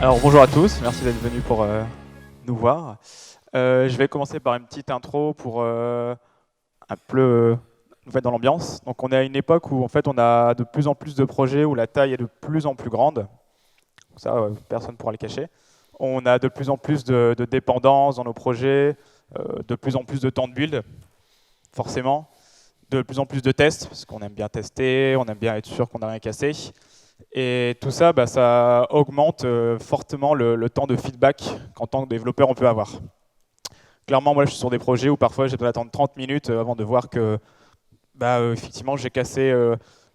Alors bonjour à tous, merci d'être venus pour nous voir. Je vais commencer par une petite intro pour un peu nous mettre dans l'ambiance. Donc on est à une époque où en fait on a de plus en plus de projets où la taille est de plus en plus grande. Ça, personne ne pourra le cacher. On a de plus en plus de dépendances dans nos projets, de plus en plus de temps de build, forcément, de plus en plus de tests, parce qu'on aime bien tester, on aime bien être sûr qu'on n'a rien cassé. Et tout ça, ça augmente fortement le temps de feedback qu'en tant que développeur on peut avoir. Clairement, moi je suis sur des projets où parfois j'ai besoin d'attendre 30 minutes avant de voir que effectivement j'ai cassé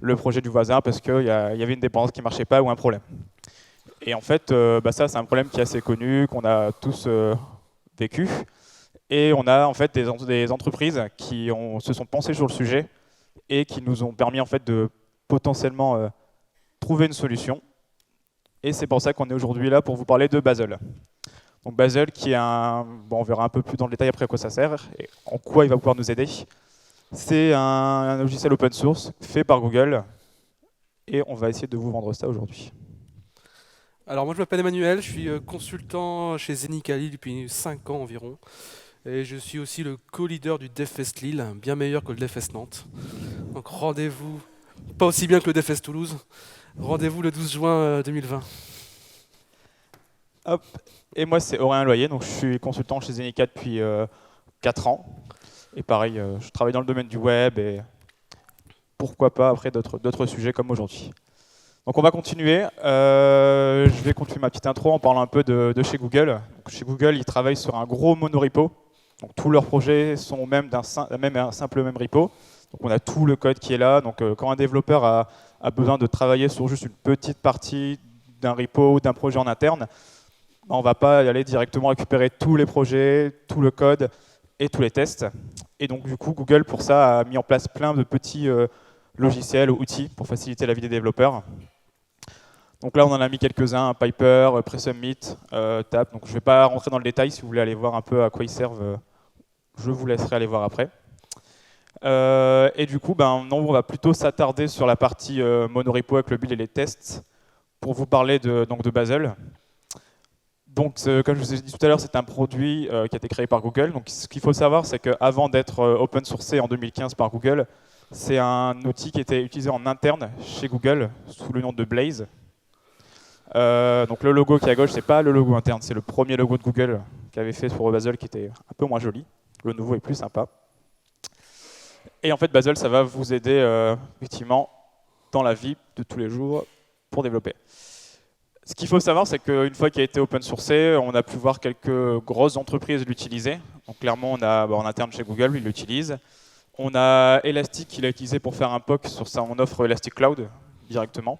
le projet du voisin parce qu'il y avait une dépendance qui ne marchait pas ou un problème. Et en fait, ça c'est un problème qui est assez connu, qu'on a tous vécu. Et on a en fait des entreprises qui se sont pensées sur le sujet et qui nous ont permis en fait de potentiellement trouver une solution. Et c'est pour ça qu'on est aujourd'hui là pour vous parler de Bazel. Donc Bazel qui est on verra un peu plus dans le détail après à quoi ça sert et en quoi il va pouvoir nous aider. C'est un logiciel open source fait par Google et on va essayer de vous vendre ça aujourd'hui. Alors moi je m'appelle Emmanuel, je suis consultant chez Zenicali depuis 5 ans environ. Et je suis aussi le co-leader du DevFest Lille, bien meilleur que le DevFest Nantes. Donc rendez-vous, pas aussi bien que le DevFest Toulouse, rendez-vous le 12 juin 2020. Hop. Et moi c'est Aurélien Loyer, donc je suis consultant chez Zenica depuis 4 ans. Et pareil, je travaille dans le domaine du web et pourquoi pas après d'autres sujets comme aujourd'hui. Donc on va continuer. Je vais continuer ma petite intro en parlant un peu de chez Google. Donc, chez Google, ils travaillent sur un gros monorepo. Donc tous leurs projets sont même un simple même repo. Donc on a tout le code qui est là. Donc quand un développeur a besoin de travailler sur juste une petite partie d'un repo ou d'un projet en interne, on ne va pas y aller directement récupérer tous les projets, tout le code et tous les tests. Et donc du coup, Google pour ça a mis en place plein de petits logiciels ou outils pour faciliter la vie des développeurs. Donc là, on en a mis quelques-uns, Piper, Presubmit, Tap. Donc je ne vais pas rentrer dans le détail. Si vous voulez aller voir un peu à quoi ils servent, je vous laisserai aller voir après. Et du coup, non, on va plutôt s'attarder sur la partie monorepo avec le build et les tests pour vous parler donc de Bazel. Donc, comme je vous ai dit tout à l'heure, c'est un produit qui a été créé par Google. Donc, ce qu'il faut savoir, c'est qu'avant d'être open sourcé en 2015 par Google, c'est un outil qui était utilisé en interne chez Google sous le nom de Blaze. Donc le logo qui est à gauche, c'est pas le logo interne, c'est le premier logo de Google qu'avait fait sur Bazel qui était un peu moins joli. Le nouveau est plus sympa. Et en fait, Bazel, ça va vous aider effectivement dans la vie de tous les jours pour développer. Ce qu'il faut savoir, c'est qu'une fois qu'il a été open sourcé, on a pu voir quelques grosses entreprises l'utiliser. Donc clairement, on a en interne chez Google, ils l'utilisent. On a Elastic qui l'a utilisé pour faire un POC sur son offre Elastic Cloud directement.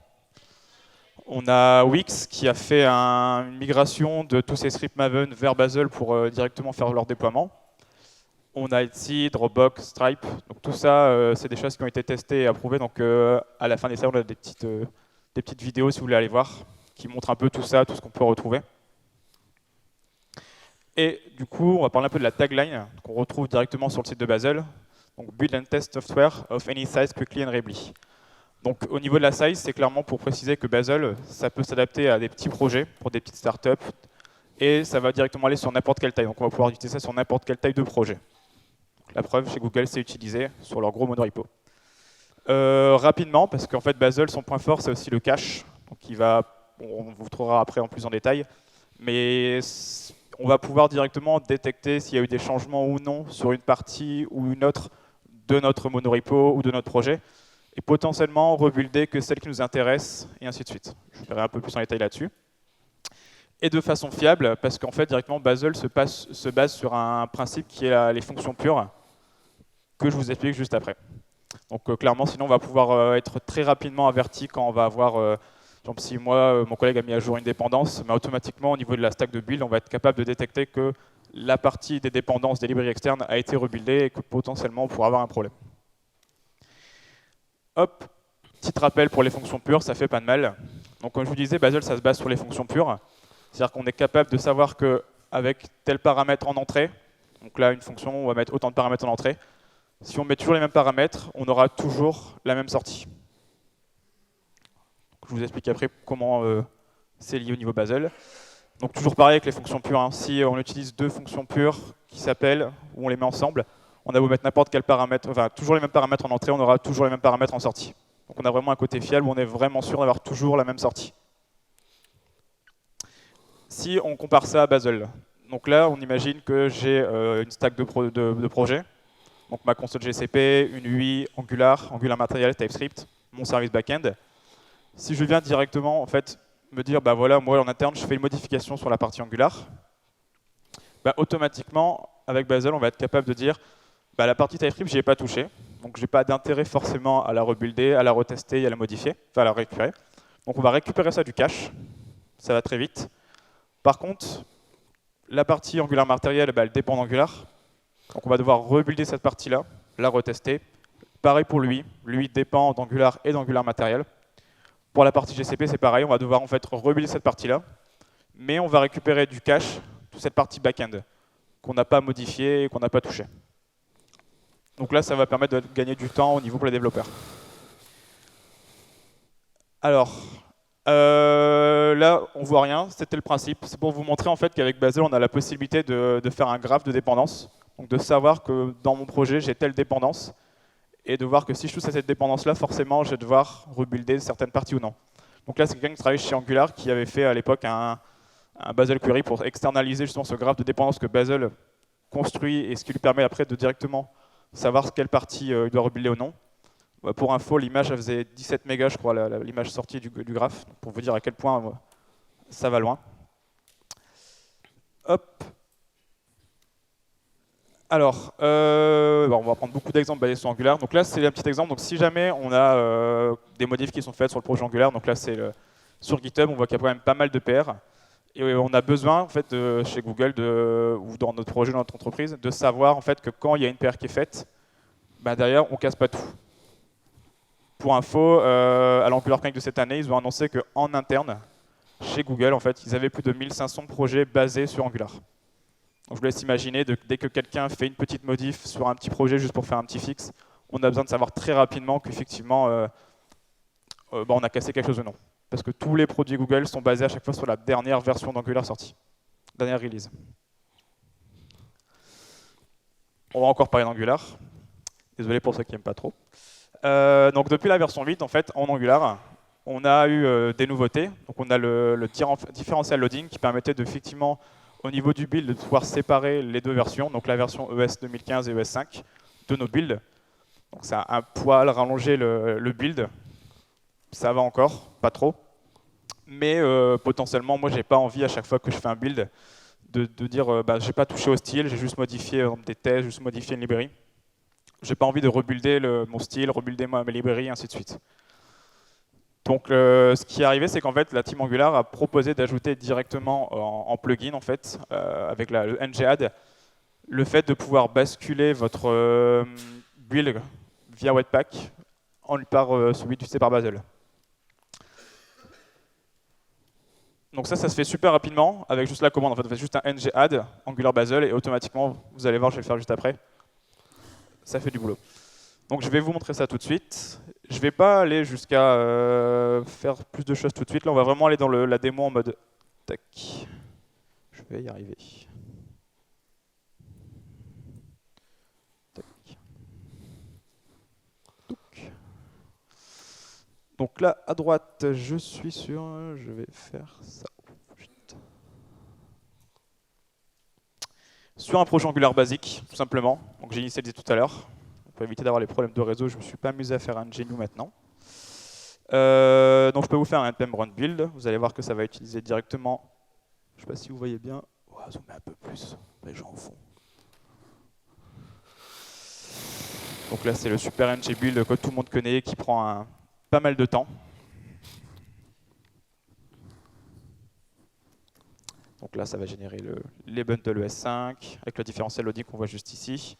On a Wix qui a fait une migration de tous ses scripts Maven vers Bazel pour directement faire leur déploiement. On a Etsy, Dropbox, Stripe. Donc tout ça, c'est des choses qui ont été testées et approuvées. Donc à la fin des séances, on a des petites vidéos si vous voulez aller voir, qui montrent un peu tout ça, tout ce qu'on peut retrouver. Et du coup, on va parler un peu de la tagline qu'on retrouve directement sur le site de Bazel. Donc Build and test software of any size quickly and reliably. Donc au niveau de la size, c'est clairement pour préciser que Bazel, ça peut s'adapter à des petits projets, pour des petites startups, et ça va directement aller sur n'importe quelle taille. Donc on va pouvoir utiliser ça sur n'importe quelle taille de projet. Donc, la preuve, chez Google, c'est utilisé sur leur gros monorepo. Rapidement, parce qu'en fait Bazel, son point fort, c'est aussi le cache. Donc on vous trouvera après en plus en détail, mais on va pouvoir directement détecter s'il y a eu des changements ou non sur une partie ou une autre de notre monorepo ou de notre projet, et potentiellement rebuilder que celle qui nous intéresse, et ainsi de suite. Je verrai un peu plus en détail là-dessus. Et de façon fiable, parce qu'en fait, directement, Bazel se base sur un principe qui est les fonctions pures, que je vous explique juste après. Donc clairement, sinon, on va pouvoir être très rapidement averti quand on va avoir, par exemple, si moi, mon collègue a mis à jour une dépendance, mais automatiquement, au niveau de la stack de build, on va être capable de détecter que la partie des dépendances des librairies externes a été rebuildée et que potentiellement, on pourra avoir un problème. Hop, petit rappel pour les fonctions pures, ça fait pas de mal. Donc comme je vous disais, Bazel, ça se base sur les fonctions pures. C'est-à-dire qu'on est capable de savoir qu'avec tel paramètre en entrée, donc là une fonction, on va mettre autant de paramètres en entrée, si on met toujours les mêmes paramètres, on aura toujours la même sortie. Donc, je vous explique après comment c'est lié au niveau Basel. Donc toujours pareil avec les fonctions pures, hein. Si on utilise deux fonctions pures qui s'appellent, ou on les met ensemble, on a beau mettre n'importe quel paramètre, enfin toujours les mêmes paramètres en entrée, on aura toujours les mêmes paramètres en sortie. Donc on a vraiment un côté fiable où on est vraiment sûr d'avoir toujours la même sortie. Si on compare ça à Basel, donc là on imagine que j'ai une stack de projets, donc ma console GCP, une UI, Angular, Angular Material, TypeScript, mon service backend. Si je viens directement en fait me dire, bah voilà, moi en interne, je fais une modification sur la partie Angular, bah, automatiquement, avec Basel, on va être capable de dire, bah, la partie TypeScript, je n'y ai pas touché, donc je n'ai pas d'intérêt forcément à la rebuilder, à la retester et à la modifier, enfin à la récupérer. Donc on va récupérer ça du cache, ça va très vite. Par contre, la partie Angular Material, bah, elle dépend d'Angular, donc on va devoir rebuilder cette partie-là, la retester. Pareil pour lui dépend d'Angular et d'Angular Material. Pour la partie GCP, c'est pareil, on va devoir en fait rebuilder cette partie-là, mais on va récupérer du cache, toute cette partie back-end, qu'on n'a pas modifiée et qu'on n'a pas touché. Donc là, ça va permettre de gagner du temps au niveau pour les développeurs. Alors, là, on voit rien, c'était le principe. C'est pour vous montrer en fait qu'avec Basel, on a la possibilité de faire un graphe de dépendance, donc de savoir que dans mon projet, j'ai telle dépendance, et de voir que si je touche à cette dépendance-là, forcément, je vais devoir rebuilder certaines parties ou non. Donc là, c'est quelqu'un qui travaille chez Angular qui avait fait à l'époque un Basel Query pour externaliser justement ce graphe de dépendance que Basel construit et ce qui lui permet après de directement savoir quelle partie il doit rebuilder ou non. Pour info, l'image faisait 17 mégas, je crois, l'image sortie du graphe, pour vous dire à quel point ça va loin. Hop. Alors, on va prendre beaucoup d'exemples basés sur Angular. Donc là, c'est un petit exemple. Donc si jamais on a des modifs qui sont faits sur le projet Angular, donc là c'est sur GitHub, on voit qu'il y a quand même pas mal de PR. Et on a besoin, en fait, chez Google ou dans notre projet, dans notre entreprise, de savoir en fait que quand il y a une PR qui est faite, bah, derrière, on casse pas tout. Pour info, à l'Angular Connect de cette année, ils ont annoncé qu'en interne, chez Google, en fait, ils avaient plus de 1500 projets basés sur Angular. Donc je vous laisse imaginer, dès que quelqu'un fait une petite modif sur un petit projet juste pour faire un petit fixe, on a besoin de savoir très rapidement qu'effectivement, on a cassé quelque chose ou non. Parce que tous les produits Google sont basés à chaque fois sur la dernière version d'Angular sortie, dernière release. On va encore parler d'Angular. Désolé pour ceux qui n'aiment pas trop. Donc depuis la version 8, en fait, en Angular, on a eu des nouveautés. Donc on a le differential loading qui permettait de, effectivement, au niveau du build, de pouvoir séparer les deux versions, donc la version ES 2015 et ES 5 de nos builds. Donc ça a un poil rallongé le build. Ça va encore, pas trop. Mais potentiellement, moi, j'ai pas envie à chaque fois que je fais un build de dire j'ai pas touché au style, j'ai juste modifié des tests, juste modifié une librairie. J'ai pas envie de rebuilder mon style, rebuilder mes librairies, ainsi de suite. Donc ce qui est arrivé, c'est qu'en fait, la team Angular a proposé d'ajouter directement en plugin, en fait, avec le ngadd, le fait de pouvoir basculer votre build via Webpack par celui du C par Basel. Donc ça se fait super rapidement avec juste la commande. En fait, vous faites juste un ngadd Angular Basel et automatiquement, vous allez voir, je vais le faire juste après. Ça fait du boulot. Donc je vais vous montrer ça tout de suite. Je ne vais pas aller jusqu'à faire plus de choses tout de suite. Là, on va vraiment aller dans la démo en mode tac. Je vais y arriver. Tac. Donc là, à droite, je suis sur... Je vais faire ça. Sur un projet Angular basique, tout simplement. Donc j'ai initialisé tout à l'heure. Pour éviter d'avoir les problèmes de réseau, je ne me suis pas amusé à faire un GNU maintenant. Donc je peux vous faire un npm run build. Vous allez voir que ça va utiliser directement. Je ne sais pas si vous voyez bien. On va zoomer un peu plus, les gens au fond. Donc là, c'est le super ng build que tout le monde connaît, qui prend pas mal de temps. Donc là, ça va générer les bundles ES5 avec le différentiel loading qu'on voit juste ici.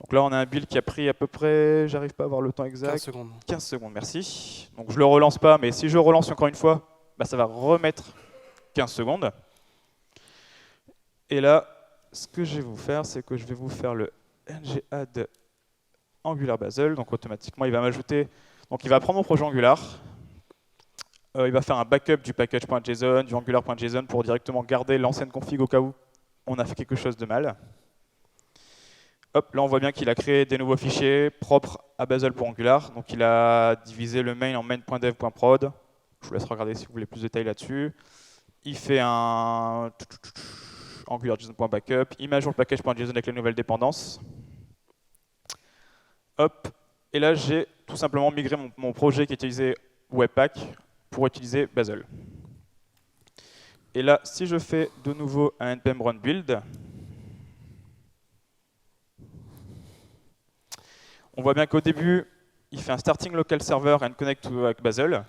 Donc là, on a un build qui a pris à peu près, j'arrive pas à voir le temps exact. 15 secondes. 15 secondes, merci. Donc je le relance pas, mais si je relance encore une fois, ça va remettre 15 secondes. Et là, ce que je vais vous faire, c'est que je vais vous faire le ngadd Angular Basel. Donc automatiquement, il va m'ajouter. Donc il va prendre mon projet Angular. Il va faire un backup du package.json, du angular.json pour directement garder l'ancienne config au cas où on a fait quelque chose de mal. Hop, là on voit bien qu'il a créé des nouveaux fichiers propres à Bazel pour Angular. Donc il a divisé le main en main.dev.prod. Je vous laisse regarder si vous voulez plus de détails là-dessus. Il fait un AngularJSON.backup. Il met à jour le package.json avec les nouvelles dépendances. Hop, et là j'ai tout simplement migré mon projet qui utilisait Webpack pour utiliser Bazel. Et là, si je fais de nouveau un npm run build, on voit bien qu'au début, il fait un starting local server and connect avec Bazel.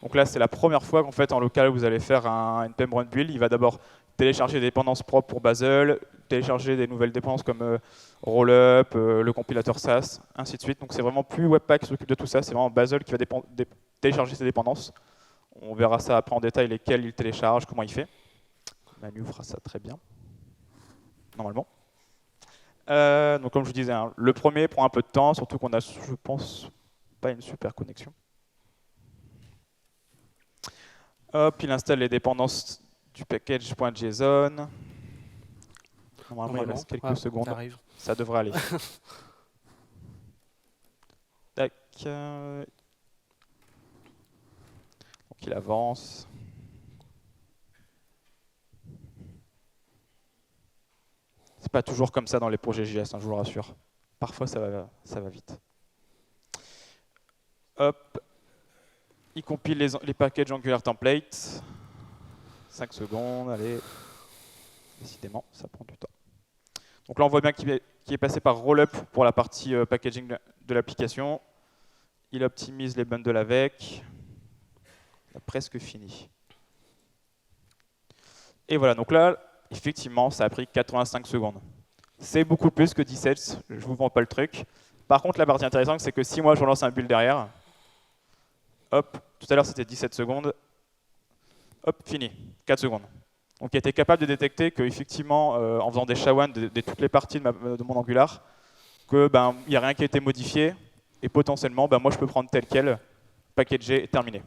Donc là, c'est la première fois qu'en fait, en local, vous allez faire un npm run build. Il va d'abord télécharger des dépendances propres pour Bazel, télécharger des nouvelles dépendances comme Rollup, le compilateur SAS, ainsi de suite. Donc c'est vraiment plus Webpack qui s'occupe de tout ça, c'est vraiment Bazel qui va télécharger ses dépendances. On verra ça après en détail, lesquelles il télécharge, comment il fait. Manu fera ça très bien, normalement. Donc comme je vous disais, hein, le premier prend un peu de temps, surtout qu'on a, je pense, pas une super connexion. Hop, il installe les dépendances du package.json. Normalement, il reste quelques secondes. Ça devrait aller. Tac. Donc il avance. C'est pas toujours comme ça dans les projets JS, hein, je vous le rassure. Parfois, ça va vite. Hop. Il compile les packages Angular templates. 5 secondes, allez. Décidément, ça prend du temps. Donc là, on voit bien qu'il est passé par Rollup pour la partie packaging de l'application. Il optimise les bundles avec. Il a presque fini. Et voilà, donc là, effectivement, ça a pris 85 secondes. C'est beaucoup plus que 17, je ne vous vends pas le truc. Par contre, la partie intéressante, c'est que si moi je relance un build derrière, hop, tout à l'heure c'était 17 secondes, hop, fini, 4 secondes. Donc il était capable de détecter qu'effectivement, en faisant des SHA-1 de toutes les parties de mon Angular, qu'il n'y a rien qui a été modifié, et potentiellement, moi je peux prendre tel quel, packager et terminé.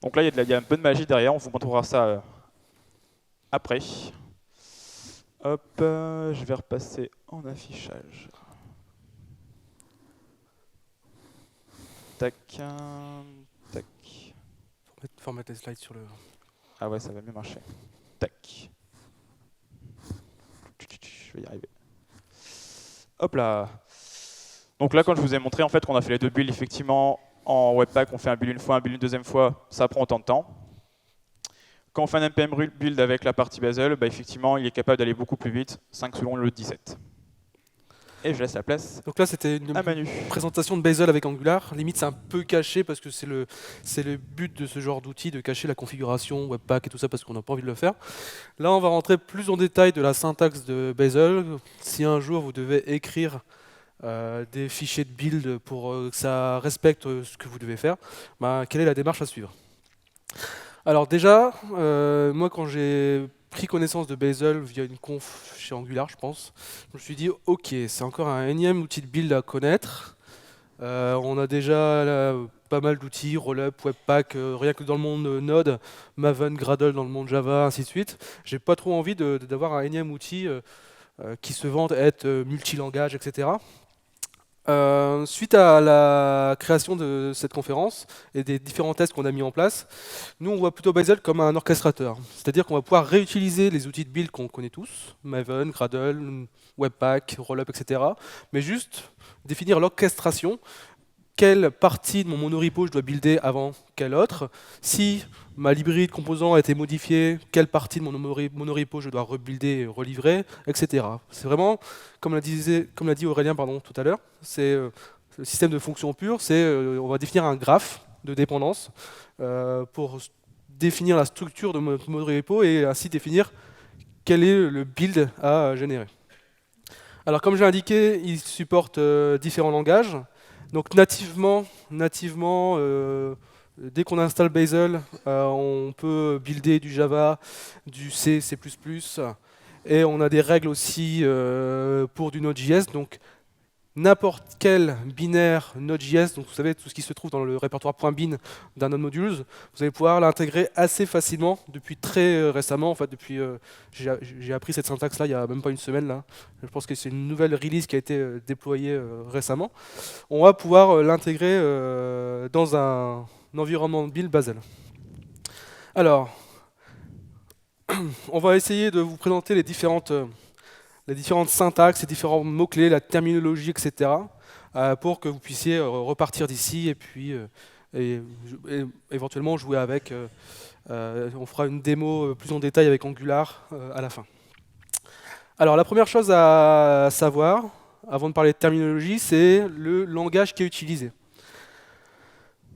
Donc là, il y a un peu de magie derrière, on vous montrera ça après. Hop, je vais repasser en affichage. Tac, tac. Faut mettre les slides sur le... Ah ouais, ça va mieux marcher. Tac. Je vais y arriver. Hop là. Donc là, quand je vous ai montré en fait qu'on a fait les deux builds, effectivement, en Webpack, on fait un build une fois, un build une deuxième fois, ça prend autant de temps. Quand on fait un npm build avec la partie Bazel, effectivement, il est capable d'aller beaucoup plus vite, 5 secondes au lieu de 17. Et je laisse la place. Donc là, c'était une présentation de Bazel avec Angular. Limite, c'est un peu caché parce que c'est le but de ce genre d'outil, de cacher la configuration, Webpack et tout ça, parce qu'on n'a pas envie de le faire. Là, on va rentrer plus en détail de la syntaxe de Bazel. Si un jour vous devez écrire des fichiers de build pour que ça respecte ce que vous devez faire, quelle est la démarche à suivre? Alors déjà, moi quand j'ai pris connaissance de Bazel via une conf chez Angular, je pense, je me suis dit ok, c'est encore un énième outil de build à connaître. On a déjà pas mal d'outils, Rollup, Webpack, rien que dans le monde Node, Maven, Gradle dans le monde Java, ainsi de suite. J'ai pas trop envie d'avoir un énième outil qui se vante être multilangage, etc. Suite à la création de cette conférence et des différents tests qu'on a mis en place, nous on voit plutôt Bazel comme un orchestrateur. C'est-à-dire qu'on va pouvoir réutiliser les outils de build qu'on connaît tous, Maven, Gradle, Webpack, Rollup, etc. Mais juste définir l'orchestration. Quelle partie de mon monorepo je dois builder avant quelle autre. Si ma librairie de composants a été modifiée, quelle partie de mon monorepo je dois rebuilder et relivrer, etc. C'est vraiment, comme l'a dit Aurélien tout à l'heure, c'est le système de fonction pure, on va définir un graphe de dépendance pour définir la structure de mon monorepo et ainsi définir quel est le build à générer. Alors comme j'ai indiqué, il supporte différents langages. Donc nativement dès qu'on installe Bazel, on peut builder du Java, du C, C++, et on a des règles aussi pour du Node.js. Donc n'importe quel binaire Node.js, donc vous savez tout ce qui se trouve dans le répertoire .bin d'un Node Modules, vous allez pouvoir l'intégrer assez facilement depuis très récemment. En fait, depuis j'ai appris cette syntaxe là il y a même pas une semaine là. Je pense que c'est une nouvelle release qui a été déployée récemment. On va pouvoir l'intégrer dans un environnement build Bazel. Alors, on va essayer de vous présenter les différentes syntaxes, les différents mots-clés, la terminologie, etc. Pour que vous puissiez repartir d'ici et puis éventuellement jouer avec. On fera une démo plus en détail avec Angular à la fin. Alors la première chose à savoir, avant de parler de terminologie, c'est le langage qui est utilisé.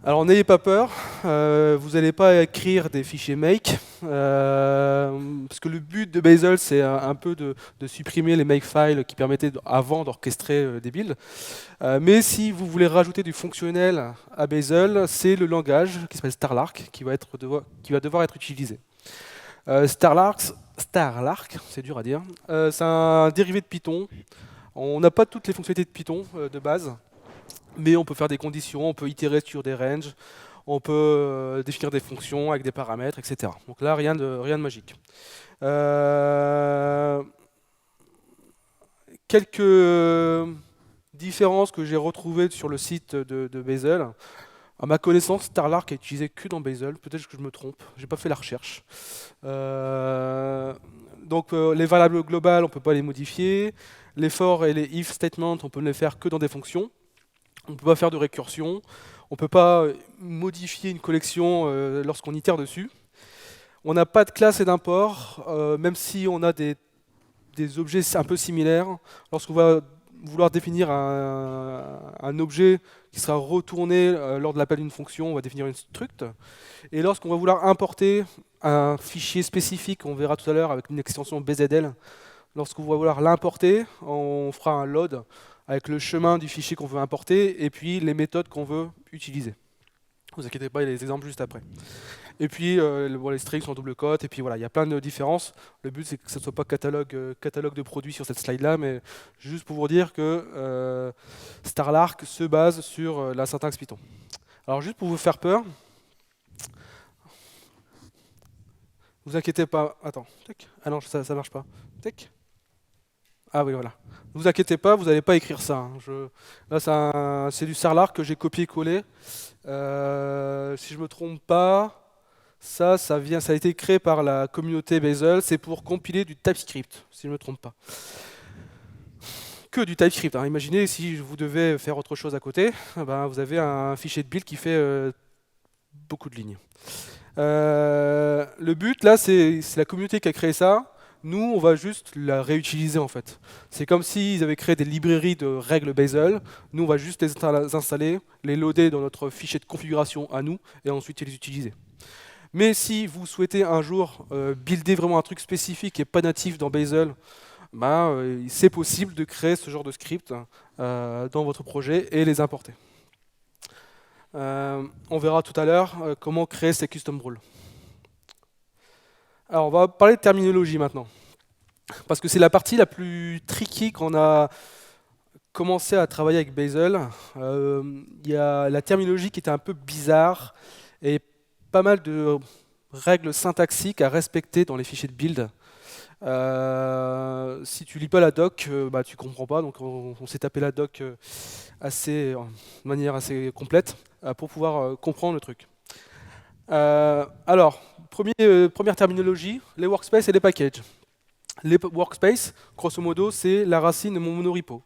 Alors n'ayez pas peur, vous n'allez pas écrire des fichiers make, parce que le but de Bazel c'est un peu de supprimer les makefiles qui permettaient avant d'orchestrer des builds. Mais si vous voulez rajouter du fonctionnel à Bazel, c'est le langage qui s'appelle Starlark qui va devoir être utilisé. Starlark, c'est dur à dire, c'est un dérivé de Python. On n'a pas toutes les fonctionnalités de Python de base. Mais on peut faire des conditions, on peut itérer sur des ranges, on peut définir des fonctions avec des paramètres, etc. Donc là, rien de magique. Quelques différences que j'ai retrouvées sur le site de Bazel. À ma connaissance, Starlark est utilisé que dans Bazel. Peut-être que je me trompe, j'ai pas fait la recherche. Donc les variables globales, on peut pas les modifier. Les for et les if statements, on peut ne les faire que dans des fonctions. On ne peut pas faire de récursion, on ne peut pas modifier une collection lorsqu'on itère dessus. On n'a pas de classe et d'import, même si on a des objets un peu similaires. Lorsqu'on va vouloir définir un objet qui sera retourné lors de l'appel d'une fonction, on va définir une struct. Et lorsqu'on va vouloir importer un fichier spécifique, on verra tout à l'heure avec une extension BZL, lorsqu'on va vouloir l'importer, on fera un load avec le chemin du fichier qu'on veut importer et puis les méthodes qu'on veut utiliser. Ne vous inquiétez pas, il y a les exemples juste après. Et puis les strings sont en double quote, et puis voilà, il y a plein de différences. Le but c'est que ce ne soit pas catalogue de produits sur cette slide là, mais juste pour vous dire que Starlark se base sur la syntaxe Python. Alors juste pour vous faire peur, vous inquiétez pas, attends, ah non ça marche pas, ah oui, voilà. Ne vous inquiétez pas, vous n'allez pas écrire ça. Hein. Là, c'est du Starlark que j'ai copié-collé. Si je ne me trompe pas, ça a été créé par la communauté Bazel. C'est pour compiler du TypeScript, si je ne me trompe pas. Que du TypeScript. Hein. Imaginez si vous devez faire autre chose à côté, ben, vous avez un fichier de build qui fait beaucoup de lignes. Le but, là, c'est la communauté qui a créé ça. Nous, on va juste la réutiliser en fait. C'est comme s'ils avaient créé des librairies de règles Bazel. Nous, on va juste les installer, les loader dans notre fichier de configuration à nous, et ensuite les utiliser. Mais si vous souhaitez un jour builder vraiment un truc spécifique et pas natif dans Bazel, ben, c'est possible de créer ce genre de script dans votre projet et les importer. On verra tout à l'heure comment créer ces custom rules. Alors, on va parler de terminologie maintenant. Parce que c'est la partie la plus tricky quand on a commencé à travailler avec Bazel. Il y a la terminologie qui était un peu bizarre et pas mal de règles syntaxiques à respecter dans les fichiers de build. Si tu lis pas la doc, bah, tu comprends pas. Donc on s'est tapé la doc de manière assez complète pour pouvoir comprendre le truc. Alors, première terminologie, les workspaces et les packages. Les workspaces, grosso modo, c'est la racine de mon monorepo.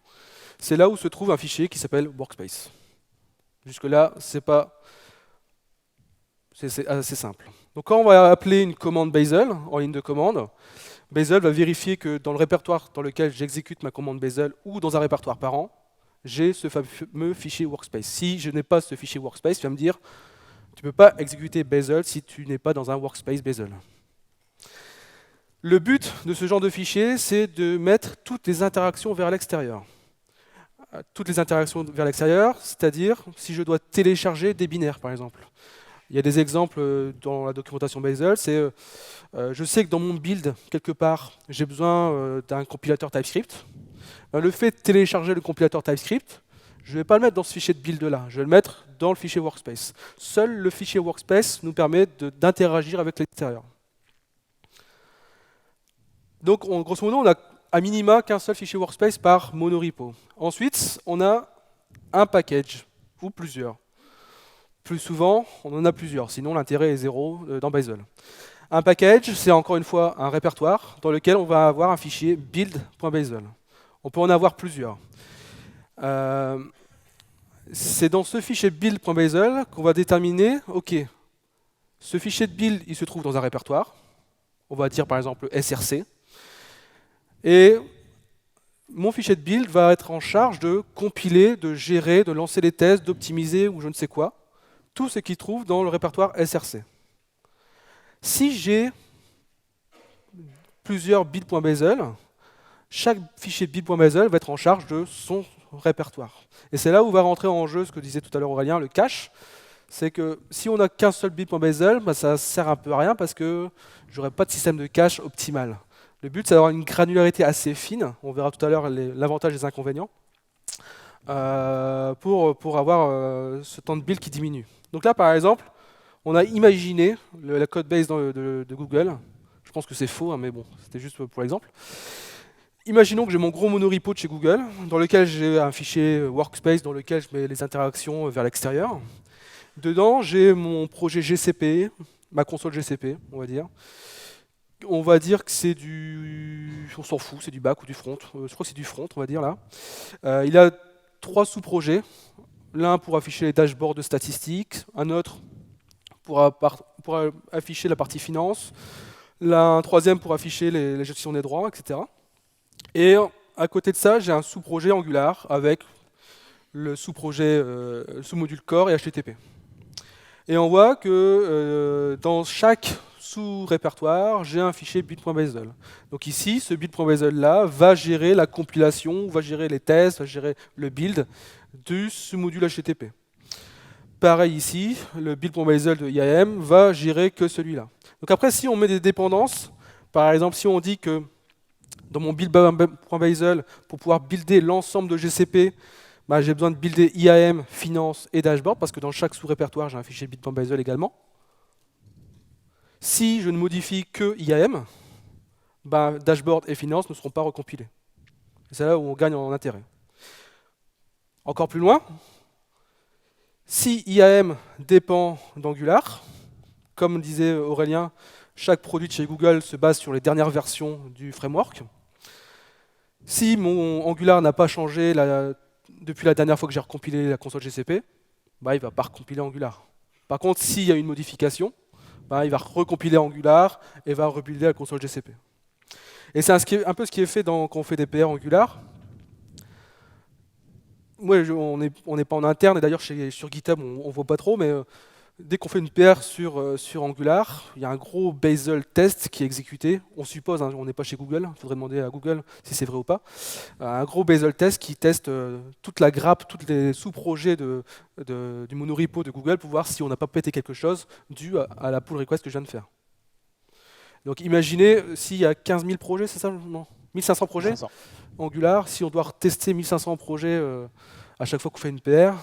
C'est là où se trouve un fichier qui s'appelle workspace. Jusque-là, c'est assez simple. Donc quand on va appeler une commande Bazel en ligne de commande, Bazel va vérifier que dans le répertoire dans lequel j'exécute ma commande Bazel ou dans un répertoire parent, j'ai ce fameux fichier workspace. Si je n'ai pas ce fichier workspace, il va me dire tu ne peux pas exécuter Bazel si tu n'es pas dans un workspace Bazel. Le but de ce genre de fichier, c'est de mettre toutes les interactions vers l'extérieur. Toutes les interactions vers l'extérieur, c'est-à-dire si je dois télécharger des binaires, par exemple. Il y a des exemples dans la documentation Bazel, c'est je sais que dans mon build, quelque part, j'ai besoin d'un compilateur TypeScript. Le fait de télécharger le compilateur TypeScript, je ne vais pas le mettre dans ce fichier de build là, je vais le mettre dans le fichier workspace. Seul le fichier workspace nous permet d'interagir avec l'extérieur. Donc grosso modo, on a à minima qu'un seul fichier workspace par monorepo. Ensuite, on a un package, ou plusieurs. Plus souvent, on en a plusieurs, sinon l'intérêt est zéro dans Bazel. Un package, c'est encore une fois un répertoire dans lequel on va avoir un fichier build.bazel. On peut en avoir plusieurs. C'est dans ce fichier build.bazel qu'on va déterminer, ok, ce fichier de build, il se trouve dans un répertoire. On va dire par exemple src. Et mon fichier de build va être en charge de compiler, de gérer, de lancer les tests, d'optimiser ou je ne sais quoi. Tout ce qui se trouve dans le répertoire src. Si j'ai plusieurs build.bazel, chaque fichier build.bazel va être en charge de son répertoire. Et c'est là où va rentrer en jeu ce que disait tout à l'heure Aurélien, le cache. C'est que si on n'a qu'un seul build.bazel, bah, ça sert un peu à rien parce que j'aurai pas de système de cache optimal. Le but, c'est d'avoir une granularité assez fine. On verra tout à l'heure l'avantage et les inconvénients. Pour avoir ce temps de build qui diminue. Donc là, par exemple, on a imaginé la code base de Google. Je pense que c'est faux, hein, mais bon, c'était juste pour l'exemple. Imaginons que j'ai mon gros monorepo de chez Google, dans lequel j'ai un fichier workspace dans lequel je mets les interactions vers l'extérieur. Dedans, j'ai mon projet GCP, ma console GCP, on va dire. On va dire que c'est du... On s'en fout, c'est du back ou du front. Je crois que c'est du front, on va dire là. Il a 3 sous-projets. L'un pour afficher les dashboards de statistiques, un autre pour afficher la partie finance, un troisième pour afficher la gestion des droits, etc. Et à côté de ça, j'ai un sous-projet Angular avec le sous-projet, sous-module core et HTTP. Et on voit que dans chaque sous-répertoire, j'ai un fichier build.bazel. Donc ici, ce build.bazel là va gérer la compilation, va gérer les tests, va gérer le build du sous-module HTTP. Pareil ici, le build.bazel de IAM va gérer que celui-là. Donc après, si on met des dépendances, par exemple, si on dit que dans mon build.bazel, pour pouvoir builder l'ensemble de GCP, bah, j'ai besoin de builder IAM, finance et dashboard, parce que dans chaque sous-répertoire, j'ai un fichier build.bazel également. Si je ne modifie que IAM, bah, dashboard et finance ne seront pas recompilés. C'est là où on gagne en intérêt. Encore plus loin, si IAM dépend d'Angular, comme disait Aurélien, chaque produit de chez Google se base sur les dernières versions du framework. Si mon Angular n'a pas changé depuis la dernière fois que j'ai recompilé la console GCP, bah, il ne va pas recompiler Angular. Par contre, s'il y a une modification, bah, il va recompiler Angular et va rebuilder la console GCP. Et c'est un peu ce qui est fait quand on fait des PR Angular. Ouais, on n'est pas en interne, et d'ailleurs sur GitHub on ne voit pas trop, mais dès qu'on fait une PR sur Angular, il y a un gros Bazel test qui est exécuté. On suppose, hein, on n'est pas chez Google, il faudrait demander à Google si c'est vrai ou pas. Un gros Bazel test qui teste toute la grappe, tous les sous-projets du monorepo de Google pour voir si on n'a pas pété quelque chose dû à la pull request que je viens de faire. Donc imaginez s'il y a 15 000 projets, c'est ça? Non, 1500 projets 500. Angular, si on doit tester 1500 projets à chaque fois qu'on fait une PR,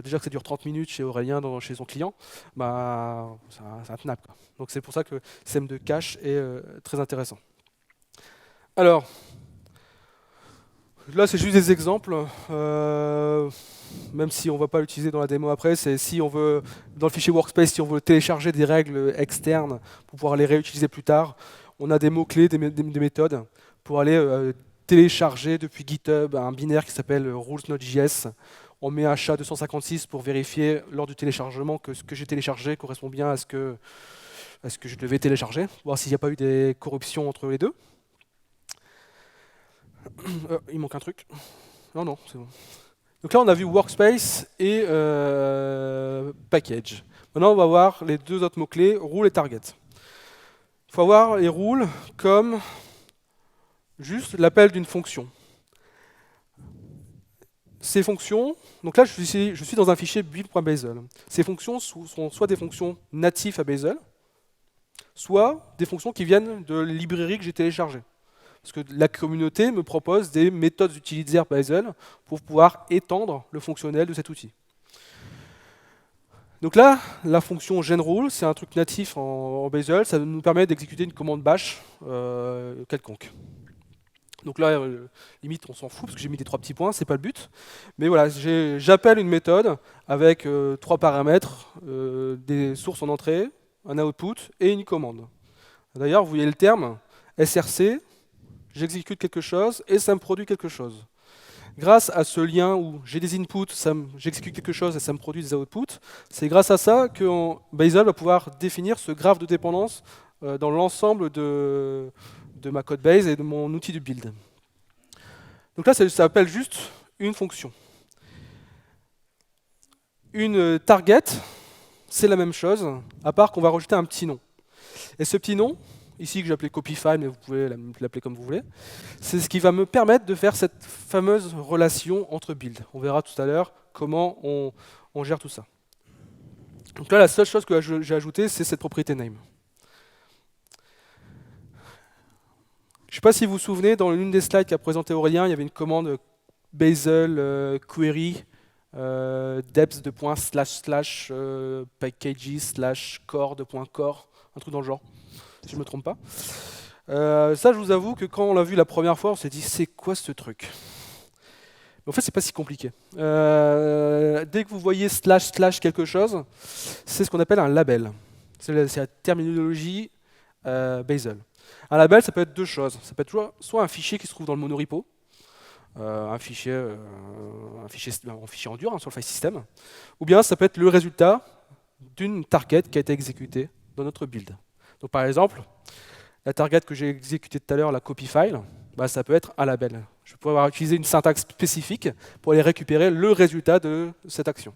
déjà que ça dure 30 minutes chez Aurélien, chez son client, bah, c'est intenable, quoi. Donc c'est pour ça que le système de cache est très intéressant. Alors, là c'est juste des exemples, même si on ne va pas l'utiliser dans la démo après, c'est si on veut, dans le fichier workspace, si on veut télécharger des règles externes pour pouvoir les réutiliser plus tard, on a des mots-clés, des méthodes pour aller télécharger depuis GitHub un binaire qui s'appelle rules.node.js. On met un SHA-256 pour vérifier lors du téléchargement que ce que j'ai téléchargé correspond bien à ce que je devais télécharger, voir s'il n'y a pas eu des corruptions entre les deux. Il manque un truc. Non, c'est bon. Donc là, on a vu Workspace et Package. Maintenant, on va voir les deux autres mots-clés, Rule et Target. Il faut voir les rules comme juste l'appel d'une fonction. Ces fonctions, donc là je suis dans un fichier build.bazel. Ces fonctions sont soit des fonctions natives à Bazel, soit des fonctions qui viennent de librairies que j'ai téléchargées. Parce que la communauté me propose des méthodes utilisées Bazel pour pouvoir étendre le fonctionnel de cet outil. Donc là, la fonction genRule, c'est un truc natif en Bazel, ça nous permet d'exécuter une commande bash quelconque. Donc là, limite, on s'en fout parce que j'ai mis des 3 petits points, c'est pas le but. Mais voilà, j'appelle une méthode avec 3 paramètres, des sources en entrée, un output et une commande. D'ailleurs, vous voyez le terme src, j'exécute quelque chose et ça me produit quelque chose. Grâce à ce lien où j'ai des inputs, j'exécute quelque chose et ça me produit des outputs, c'est grâce à ça que Bazel va pouvoir définir ce graphe de dépendance dans l'ensemble de ma code base et de mon outil de build. Donc là, ça appelle juste une fonction. Une target, c'est la même chose, à part qu'on va rajouter un petit nom. Et ce petit nom, ici que j'ai appelé copyfile, mais vous pouvez l'appeler comme vous voulez, c'est ce qui va me permettre de faire cette fameuse relation entre builds. On verra tout à l'heure comment on gère tout ça. Donc là, la seule chose que j'ai ajoutée, c'est cette propriété name. Je ne sais pas si vous vous souvenez, dans l'une des slides qu'a présenté Aurélien, il y avait une commande Bazel query depth de point packages /core, un truc dans le genre, si je ne me trompe pas. Ça, je vous avoue que quand on l'a vu la première fois, on s'est dit, c'est quoi ce truc? En fait, c'est pas si compliqué. Dès que vous voyez // quelque chose, c'est ce qu'on appelle un label. C'est la terminologie Bazel. Un label, ça peut être deux choses. Ça peut être soit un fichier qui se trouve dans le monorepo, un fichier en dur sur le file system, ou bien ça peut être le résultat d'une target qui a été exécutée dans notre build. Donc par exemple, la target que j'ai exécutée tout à l'heure, la copyfile, ça peut être un label. Je peux pouvoir utiliser une syntaxe spécifique pour aller récupérer le résultat de cette action.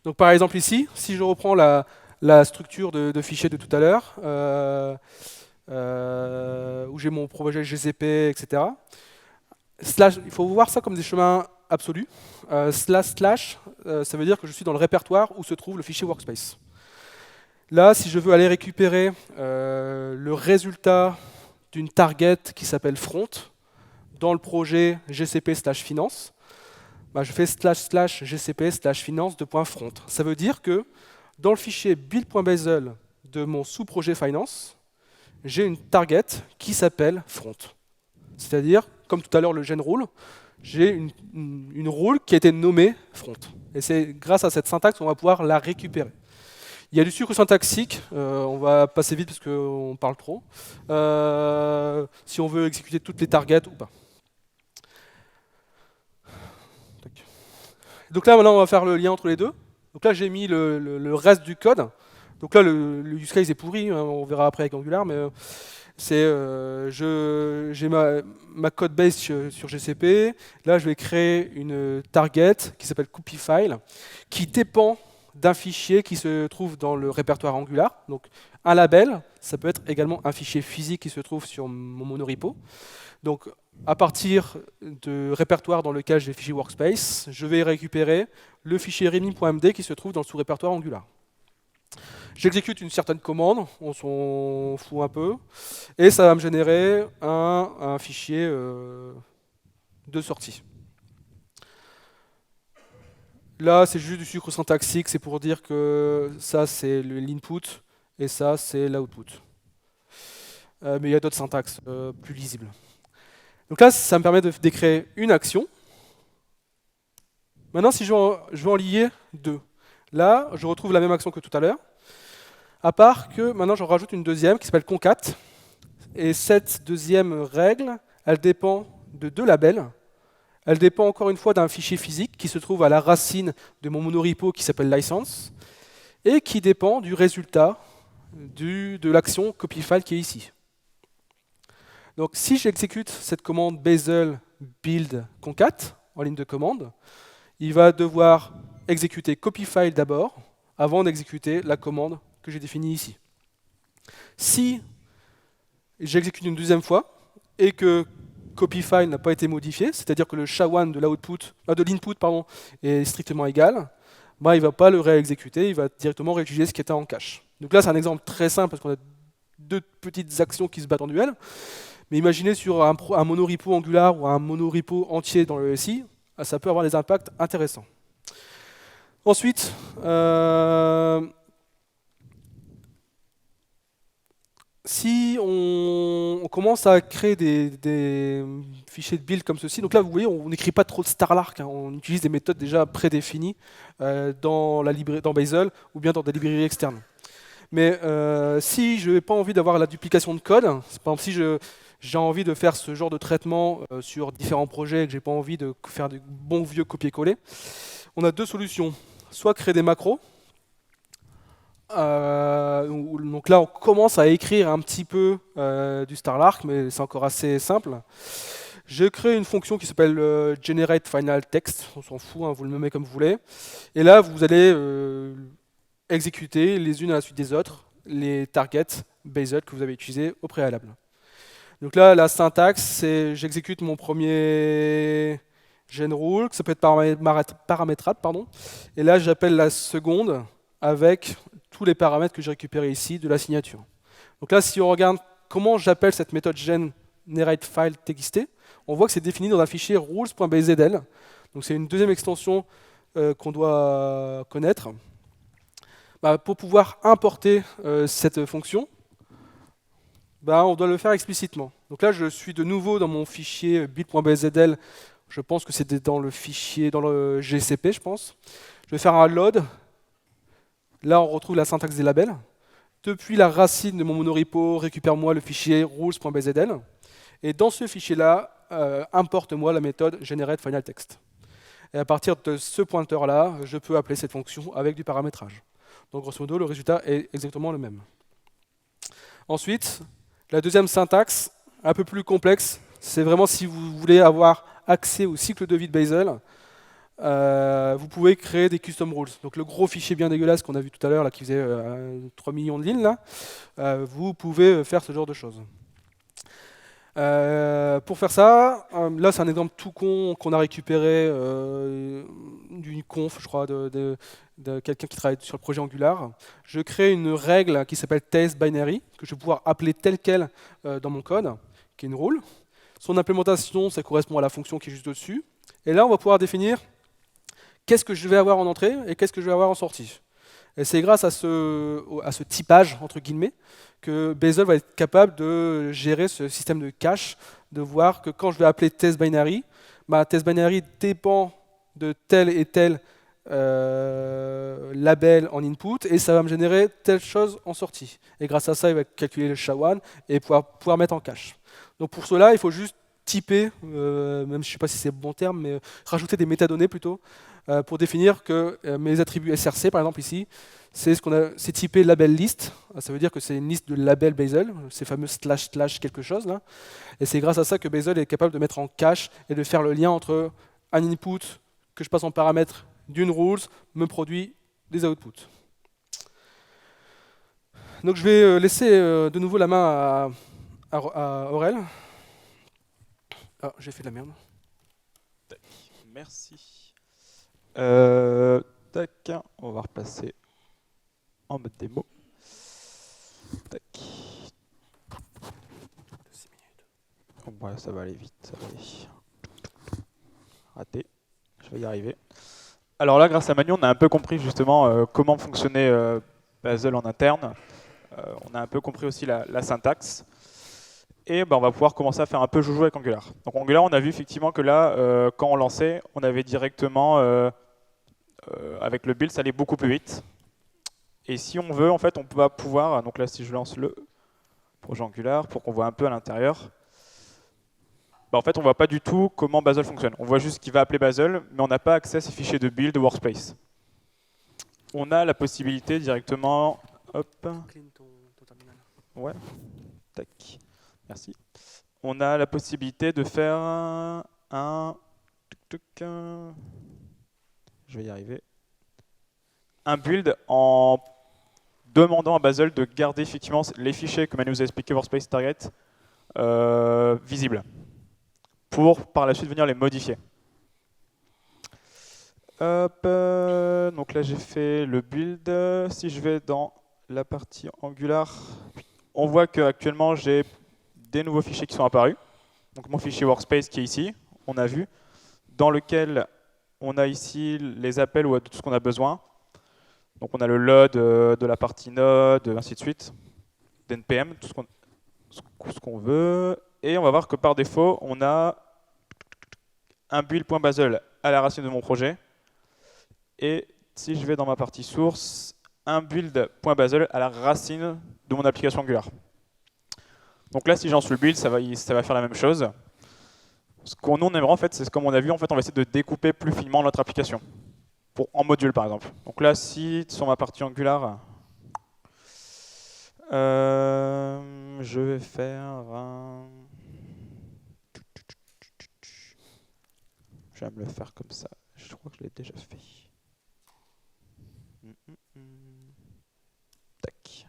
Donc par exemple ici, si je reprends la structure de fichier de tout à l'heure, où j'ai mon projet GCP, etc. Il faut voir ça comme des chemins absolus. // ça veut dire que je suis dans le répertoire où se trouve le fichier workspace. Là, si je veux aller récupérer le résultat d'une target qui s'appelle front dans le projet GCP/finance, je fais //gcp/finance.front. Ça veut dire que dans le fichier build.bazel de mon sous-projet finance, j'ai une target qui s'appelle front. C'est-à-dire, comme tout à l'heure le genRule, j'ai une rule qui a été nommée front. Et c'est grâce à cette syntaxe qu'on va pouvoir la récupérer. Il y a du sucre syntaxique, on va passer vite parce qu'on parle trop, si on veut exécuter toutes les targets ou pas. Donc là, maintenant, on va faire le lien entre les deux. Donc là, j'ai mis le reste du code. Donc là, le use case est pourri, on verra après avec Angular, mais j'ai ma code base sur GCP. Là, je vais créer une target qui s'appelle copyfile, qui dépend d'un fichier qui se trouve dans le répertoire Angular. Donc un label, ça peut être également un fichier physique qui se trouve sur mon monorepo. Donc à partir de répertoire dans lequel j'ai le fichier workspace, je vais récupérer le fichier readme.md qui se trouve dans le sous-répertoire Angular. J'exécute une certaine commande, on s'en fout un peu, et ça va me générer un fichier de sortie. Là, c'est juste du sucre syntaxique, c'est pour dire que ça, c'est l'input, et ça, c'est l'output. Mais il y a d'autres syntaxes plus lisibles. Donc là, ça me permet de décrire une action. Maintenant, si je veux en lier deux. Là, je retrouve la même action que tout à l'heure, à part que maintenant, j'en rajoute une deuxième qui s'appelle concat. Et cette deuxième règle, elle dépend de deux labels. Elle dépend encore une fois d'un fichier physique qui se trouve à la racine de mon monorepo qui s'appelle license, et qui dépend du résultat de l'action copyfile qui est ici. Donc si j'exécute cette commande Bazel build concat en ligne de commande, il va devoir exécuter copyfile d'abord, avant d'exécuter la commande que j'ai définie ici. Si j'exécute une deuxième fois, et que copyfile n'a pas été modifié, c'est-à-dire que le SHA-1 de l'input est strictement égal, il ne va pas le réexécuter, il va directement réutiliser ce qui était en cache. Donc là, c'est un exemple très simple, parce qu'on a deux petites actions qui se battent en duel. Mais imaginez sur un monorepo Angular ou un monorepo entier dans le SI, ça peut avoir des impacts intéressants. Ensuite, si on commence à créer des fichiers de build comme ceci, donc là vous voyez on n'écrit pas trop de Starlark, hein, on utilise des méthodes déjà prédéfinies dans Bazel ou bien dans des librairies externes. Mais si je n'ai pas envie d'avoir la duplication de code, par exemple si j'ai envie de faire ce genre de traitement sur différents projets et que j'ai pas envie de faire du bon vieux copier-coller, on a deux solutions. Soit créer des macros. Donc là, on commence à écrire un petit peu du Starlark, mais c'est encore assez simple. Je crée une fonction qui s'appelle Generate Final Text. On s'en fout, hein, vous le nommez comme vous voulez. Et là, vous allez exécuter les unes à la suite des autres les targets Bazel que vous avez utilisés au préalable. Donc là, la syntaxe, c'est j'exécute mon premier genRule, que ça peut être paramétrable, pardon. Et là, j'appelle la seconde avec tous les paramètres que j'ai récupérés ici de la signature. Donc là, si on regarde comment j'appelle cette méthode generateFileTXT, on voit que c'est défini dans un fichier rules.bzl. Donc c'est une deuxième extension qu'on doit connaître. Pour pouvoir importer cette fonction, on doit le faire explicitement. Donc là, je suis de nouveau dans mon fichier build.bzl. Je pense que c'était dans le fichier, dans le GCP, je pense. Je vais faire un load. Là, on retrouve la syntaxe des labels. Depuis la racine de mon monorepo, récupère-moi le fichier rules.bzl. Et dans ce fichier-là, importe-moi la méthode generateFinalText. Et à partir de ce pointeur-là, je peux appeler cette fonction avec du paramétrage. Donc grosso modo, le résultat est exactement le même. Ensuite, la deuxième syntaxe, un peu plus complexe, c'est vraiment si vous voulez avoir accès au cycle de vie de Bazel, vous pouvez créer des custom rules. Donc le gros fichier bien dégueulasse qu'on a vu tout à l'heure, qui faisait 3 millions de lignes, là, vous pouvez faire ce genre de choses. Pour faire ça, là c'est un exemple tout con qu'on a récupéré d'une conf, je crois, de quelqu'un qui travaille sur le projet Angular. Je crée une règle qui s'appelle TestBinary, que je vais pouvoir appeler telle qu'elle dans mon code, qui est une rule. Son implémentation, ça correspond à la fonction qui est juste au-dessus. Et là, on va pouvoir définir qu'est-ce que je vais avoir en entrée et qu'est-ce que je vais avoir en sortie. Et c'est grâce à ce typage, entre guillemets, que Bazel va être capable de gérer ce système de cache, de voir que quand je vais appeler TestBinary, TestBinary dépend de tel et tel label en input, et ça va me générer telle chose en sortie. Et grâce à ça, il va calculer le SHA-1 et pouvoir mettre en cache. Donc pour cela, il faut juste typer, même je ne sais pas si c'est le bon terme, mais rajouter des métadonnées plutôt, pour définir que mes attributs SRC, par exemple ici, c'est typé label list. Ça veut dire que c'est une liste de labels Bazel, ces fameux // quelque chose là. Et c'est grâce à ça que Bazel est capable de mettre en cache et de faire le lien entre un input que je passe en paramètre d'une rules me produit des outputs. Donc je vais laisser de nouveau la main à Aurel. Ah, j'ai fait de la merde. Merci. Tac, on va repasser en mode démo. Tac. Ouais, ça va aller vite, ça va aller. Raté. Je vais y arriver. Alors là, grâce à Manu, on a un peu compris justement comment fonctionnait Bazel en interne. On a un peu compris aussi la syntaxe. Et on va pouvoir commencer à faire un peu joujou avec Angular. Donc Angular, on a vu effectivement que là, quand on lançait, on avait directement, avec le build, ça allait beaucoup plus vite. Et si on veut, en fait, on va pouvoir, donc là, si je lance le projet Angular, pour qu'on voit un peu à l'intérieur, en fait, on ne voit pas du tout comment Bazel fonctionne. On voit juste qu'il va appeler Bazel, mais on n'a pas accès à ces fichiers de build de workspace. On a la possibilité directement... Hop. Ton terminal. Ouais. Tac. Merci. On a la possibilité de faire je vais y arriver. Un build en demandant à Bazel de garder effectivement les fichiers que Manu nous a expliqué workspace target visibles pour par la suite venir les modifier. Hop, donc là j'ai fait le build. Si je vais dans la partie Angular, on voit qu'actuellement j'ai des nouveaux fichiers qui sont apparus. Donc mon fichier workspace qui est ici, on a vu, dans lequel on a ici les appels ou tout ce qu'on a besoin. Donc on a le load de la partie node, ainsi de suite, d'NPM, tout ce qu'on veut. Et on va voir que par défaut, on a un build.basel à la racine de mon projet. Et si je vais dans ma partie source, un build.basel à la racine de mon application Angular. Donc là, si j'en suis le build, ça va faire la même chose. Ce qu'on aimerait en fait, c'est comme on a vu, en fait, on va essayer de découper plus finement notre application. En module par exemple. Donc là, si sur ma partie Angular, je vais faire un... Je vais me le faire comme ça. Je crois que je l'ai déjà fait. Tac.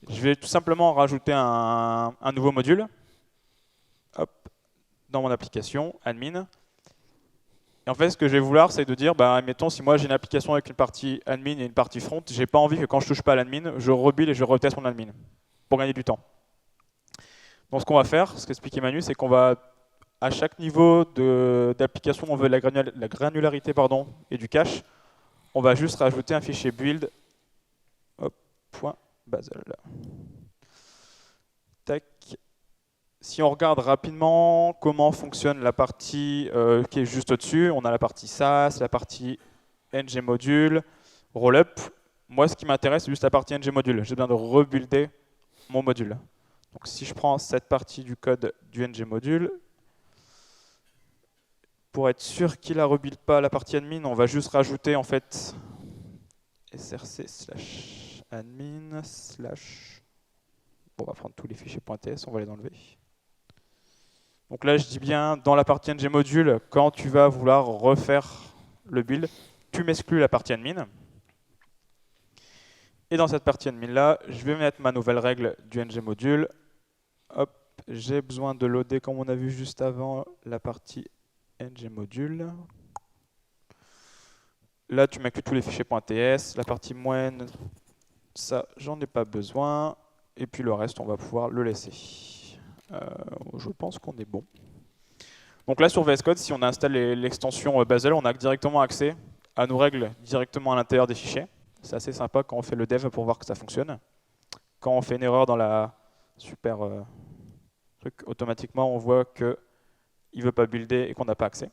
Je vais tout simplement rajouter un nouveau module. Hop, dans mon application, admin. Et en fait, ce que je vais vouloir, c'est de dire, bah, admettons, si moi j'ai une application avec une partie admin et une partie front, j'ai pas envie que quand je touche pas à l'admin, je rebuild et je reteste mon admin, pour gagner du temps. Donc ce qu'on va faire, ce qu'explique Emmanuel, c'est qu'on va, à chaque niveau d'application, on veut la granularité et du cache, on va juste rajouter un fichier build, hop, .basel. Tac. Si on regarde rapidement comment fonctionne la partie qui est juste au-dessus, on a la partie SAS, la partie ngModule, rollup. Moi, ce qui m'intéresse, c'est juste la partie ngModule. J'ai besoin de rebuilder mon module. Donc, si je prends cette partie du code du ngModule, pour être sûr qu'il ne rebuild pas la partie admin, on va juste rajouter en fait src/admin/ Bon, on va prendre tous les fichiers .ts, on va les enlever. Donc là, je dis bien, dans la partie ngModule, quand tu vas vouloir refaire le build, tu m'exclus la partie admin. Et dans cette partie admin-là, je vais mettre ma nouvelle règle du ngModule. Hop, j'ai besoin de loader, comme on a vu juste avant, la partie ngModule. Là, tu m'inclus tous les fichiers .ts. La partie moyenne, ça, j'en ai pas besoin. Et puis le reste, on va pouvoir le laisser. Je pense qu'on est bon. Donc là sur VS Code, si on installe l'extension Basel, on a directement accès à nos règles directement à l'intérieur des fichiers. C'est assez sympa quand on fait le dev pour voir que ça fonctionne. Quand on fait une erreur dans la super truc, automatiquement on voit qu'il ne veut pas builder et qu'on n'a pas accès.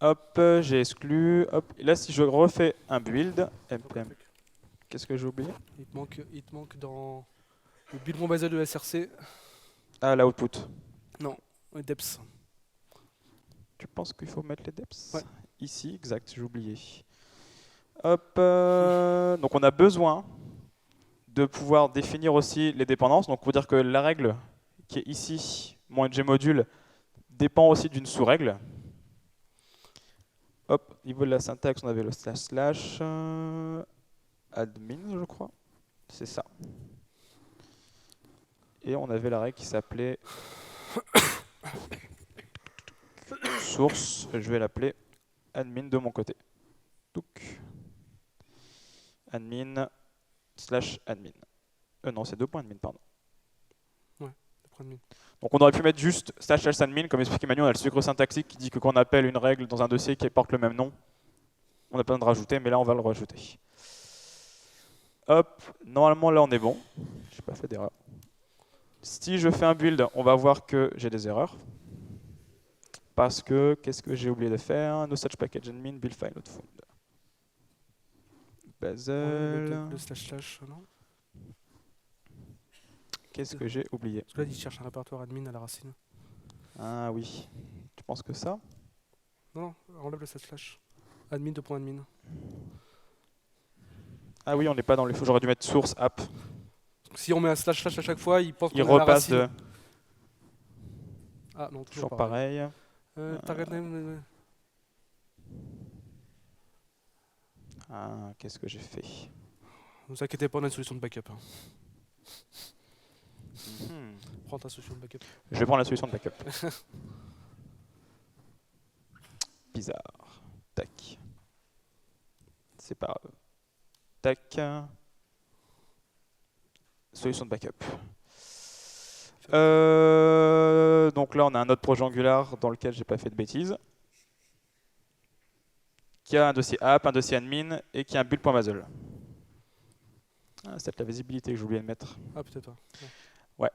Hop, j'ai exclu. Hop. Et là si je refais un build, npm, qu'est-ce que j'ai oublié? Il te manque dans le build.basel de SRC. Ah, l'output. Non, le deps. Tu penses qu'il faut mettre les deps? Ouais. Ici, exact, j'ai oublié. Hop, donc on a besoin de pouvoir définir aussi les dépendances. Donc, pour dire que la règle qui est ici, mon ngModule, dépend aussi d'une sous-règle. Hop, au niveau de la syntaxe, on avait le // admin, je crois. C'est ça. Et on avait la règle qui s'appelait source. Je vais l'appeler admin de mon côté. Donc, admin /admin. Non, c'est 2.admin, pardon. Ouais, 2.admin. Donc on aurait pu mettre juste /admin, comme expliqué Emmanuel, on a le sucre syntaxique qui dit que quand on appelle une règle dans un dossier qui porte le même nom, on n'a pas besoin de rajouter, mais là on va le rajouter. Hop, normalement là on est bon. Je n'ai pas fait d'erreur. Si je fais un build, on va voir que j'ai des erreurs. Parce que, qu'est-ce que j'ai oublié de faire? No such package admin, build file not found. Basel. Le // non? Qu'est-ce que j'ai oublié? Parce que là, il cherche un répertoire admin à la racine. Ah oui. Tu penses que ça? Non, enlève le // admin de point admin. Ah oui, on n'est pas dans les faux. J'aurais dû mettre source app. Donc, si on met un // à chaque fois, il pense qu'on Il est à la repasse racine. de. Ah non, Toujours toujours pareil. Target name. Ah, qu'est-ce que j'ai fait? Ne vous inquiétez pas, on a une solution de backup. Hein. Hmm. Prends ta solution de backup. Je vais prendre la solution de backup. Bizarre. Tac. C'est pas grave. Tac. Solution de backup. Donc là, on a un autre projet Angular dans lequel j'ai pas fait de bêtises, qui a un dossier app, un dossier admin et qui a un build.basel. Ah, c'est peut-être la visibilité que j'ai oublié de mettre. Ah, peut-être pas. Ouais,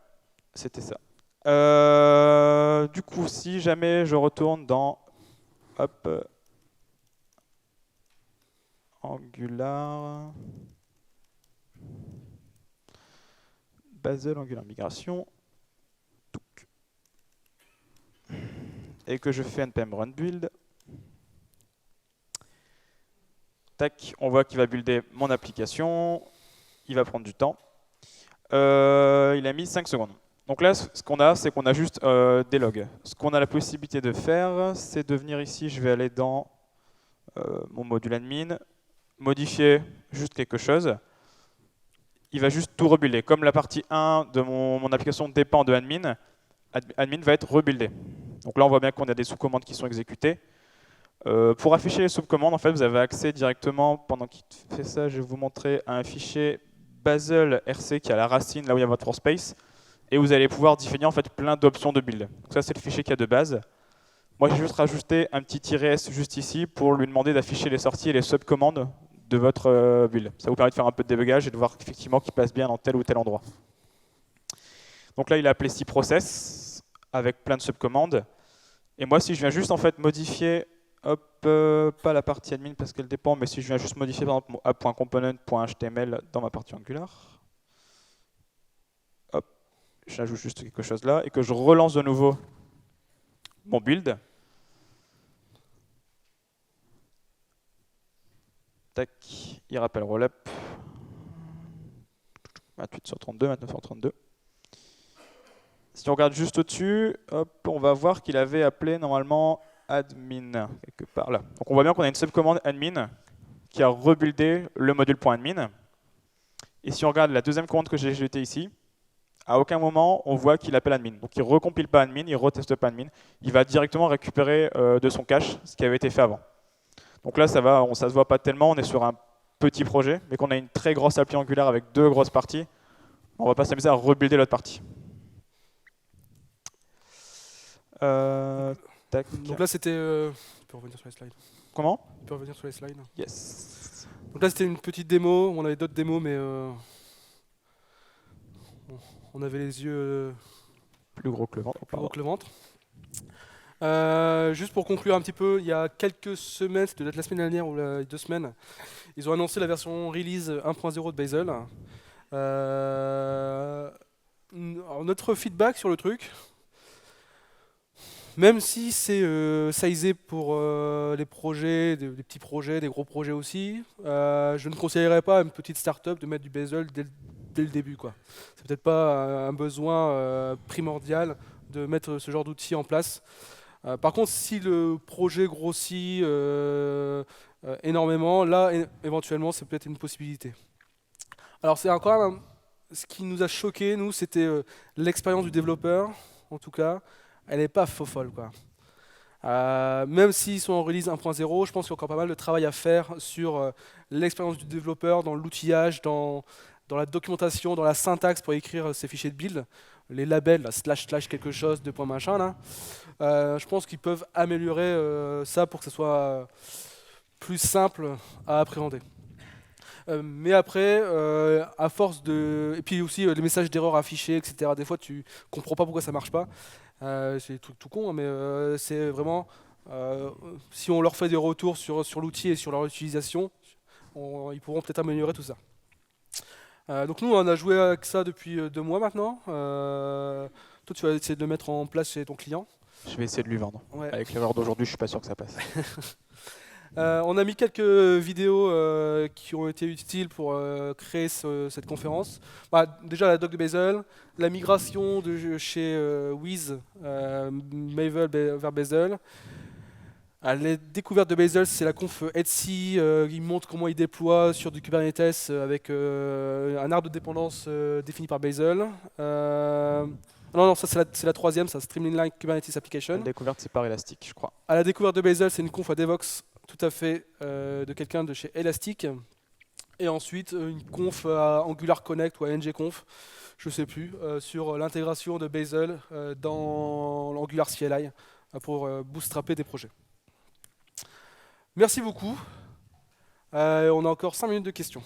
c'était ça. Du coup, si jamais je retourne dans Angular, Basel, Angular migration, et que je fais npm run build, tac, on voit qu'il va builder mon application, il va prendre du temps. Il a mis 5 secondes. Donc là, ce qu'on a, c'est qu'on a juste des logs. Ce qu'on a la possibilité de faire, c'est de venir ici, je vais aller dans mon module admin, modifier juste quelque chose. Il va juste tout rebuilder. Comme la partie 1 de mon application dépend de admin, admin va être rebuildé. Donc là, on voit bien qu'on a des sous-commandes qui sont exécutées. Pour afficher les sous-commandes, en fait, vous avez accès directement, pendant qu'il fait ça, je vais vous montrer un fichier Basel RC qui a la racine, là où il y a votre workspace, et vous allez pouvoir définir en fait plein d'options de build. Donc ça, c'est le fichier qu'il y a de base. Moi, j'ai juste rajouté un petit "-s juste ici pour lui demander d'afficher les sorties et les subcommandes de votre build. Ça vous permet de faire un peu de débugage et de voir effectivement qu'il passe bien dans tel ou tel endroit. Donc là, il a appelé process avec plein de subcommandes. Et moi, si je viens juste en fait modifier, pas la partie admin parce qu'elle dépend, mais si je viens juste modifier par exemple mon app.component.html dans ma partie Angular, hop, j'ajoute juste quelque chose là et que je relance de nouveau mon build. Tac, il rappelle rollup. 28 sur 32, 29 sur 32. Si on regarde juste au-dessus, on va voir qu'il avait appelé normalement admin, quelque part là. Donc on voit bien qu'on a une subcommande admin qui a rebuildé le module.admin. Et si on regarde la deuxième commande que j'ai jetée ici, à aucun moment on voit qu'il appelle admin. Donc il ne recompile pas admin, il ne reteste pas admin. Il va directement récupérer de son cache ce qui avait été fait avant. Donc là, ça va, ça se voit pas tellement, on est sur un petit projet, mais qu'on a une très grosse appli Angular avec deux grosses parties, on va pas s'amuser à rebuilder l'autre partie. Tac. Donc là, c'était... Tu peux revenir sur les slides. Comment? Tu peux revenir sur les slides. Yes. Donc là, c'était une petite démo. On avait d'autres démos, mais on avait les yeux Plus gros que le ventre. plus gros que le ventre. Juste pour conclure un petit peu, il y a quelques semaines, c'était peut-être la semaine dernière ou il y a 2 semaines, ils ont annoncé la version release 1.0 de Basel. Alors, notre feedback sur le truc, même si c'est sizé pour les projets, des petits projets, des gros projets aussi, je ne conseillerais pas à une petite startup de mettre du Basel dès le début, quoi. C'est peut-être pas un besoin primordial de mettre ce genre d'outil en place. Par contre, si le projet grossit énormément, là, éventuellement, c'est peut-être une possibilité. Alors, c'est encore ce qui nous a choqué, nous, c'était l'expérience du développeur, en tout cas. Elle n'est pas folle, quoi. Même s'ils sont en release 1.0, je pense qu'il y a encore pas mal de travail à faire sur l'expérience du développeur, dans l'outillage, dans la documentation, dans la syntaxe pour écrire ces fichiers de build, les labels, là, // quelque chose, de point machin, là. Je pense qu'ils peuvent améliorer ça pour que ce soit plus simple à appréhender. Mais après, à force de... Et puis aussi les messages d'erreur affichés, etc. Des fois, tu comprends pas pourquoi ça marche pas. C'est tout con, hein, mais c'est vraiment... si on leur fait des retours sur l'outil et sur leur utilisation, ils pourront peut-être améliorer tout ça. Donc nous, on a joué avec ça depuis 2 mois maintenant. Toi, tu vas essayer de le mettre en place chez ton client. Je vais essayer de lui vendre. Ouais. Avec l'erreur d'aujourd'hui, je suis pas sûr que ça passe. On a mis quelques vidéos qui ont été utiles pour créer cette conférence. Déjà la doc de Basel, la migration de chez Wiz, Maven vers Basel. Les découvertes de Basel, c'est la conf Etsy, il montre comment il déploie sur du Kubernetes avec un arbre de dépendance défini par Basel. Non, ça c'est la troisième, ça Streamline Kubernetes Application. La découverte, c'est par Elastic, je crois. À la découverte de Basel, c'est une conf à Devox tout à fait de quelqu'un de chez Elastic. Et ensuite, une conf à Angular Connect ou à ngconf, je ne sais plus, sur l'intégration de Bazel dans l'Angular CLI pour bootstrapper des projets. Merci beaucoup. On a encore 5 minutes de questions.